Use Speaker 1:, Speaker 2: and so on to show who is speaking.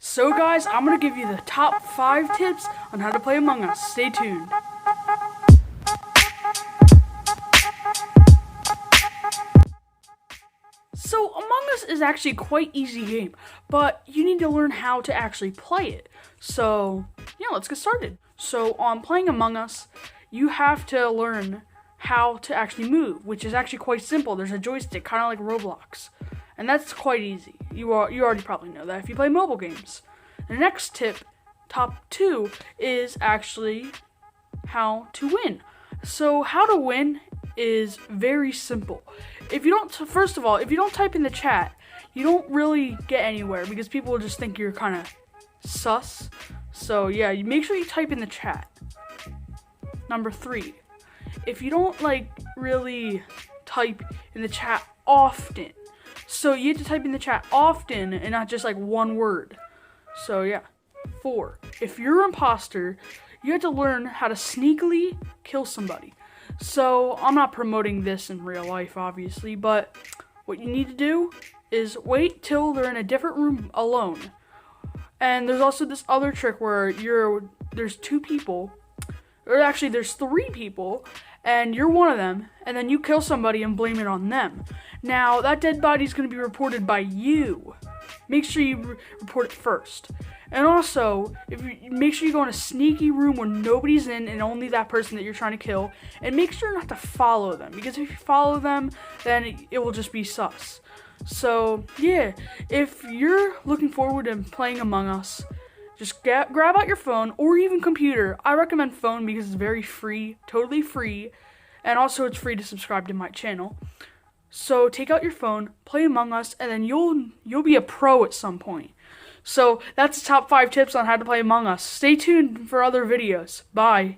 Speaker 1: So guys, I'm going to give you the top 5 tips on how to play Among Us. Stay tuned. So Among Us is actually quite easy game, but you need to learn how to actually play it. So yeah, let's get started. So on playing Among Us, you have to learn how to actually move, which is actually quite simple. There's a joystick, kind of like Roblox, and that's quite easy. You already probably know that if you play mobile games. The next tip, top 2, is actually how to win. So how to win is very simple. If you don't, first of all, if you don't type in the chat, you don't really get anywhere because people will just think you're kind of sus. So yeah, you make sure you type in the chat. Number 3, if you don't really type in the chat often, so you have to type in the chat often and not just one word. So yeah. 4, if you're an imposter, you have to learn how to sneakily kill somebody. So I'm not promoting this in real life, obviously, but what you need to do is wait till they're in a different room alone. And there's also this other trick where there's 2 people, or actually there's 3 people, and you're one of them, and then you kill somebody and blame it on them. Now, that dead body is going to be reported by you. Make sure you report it first. And also, make sure you go in a sneaky room where nobody's in and only that person that you're trying to kill. And make sure not to follow them, because if you follow them, then it will just be sus. So, yeah, if you're looking forward to playing Among Us, just grab out your phone or even computer. I recommend phone because it's very free, totally free. And also it's free to subscribe to my channel. So take out your phone, play Among Us, and then you'll be a pro at some point. So that's the top 5 tips on how to play Among Us. Stay tuned for other videos. Bye.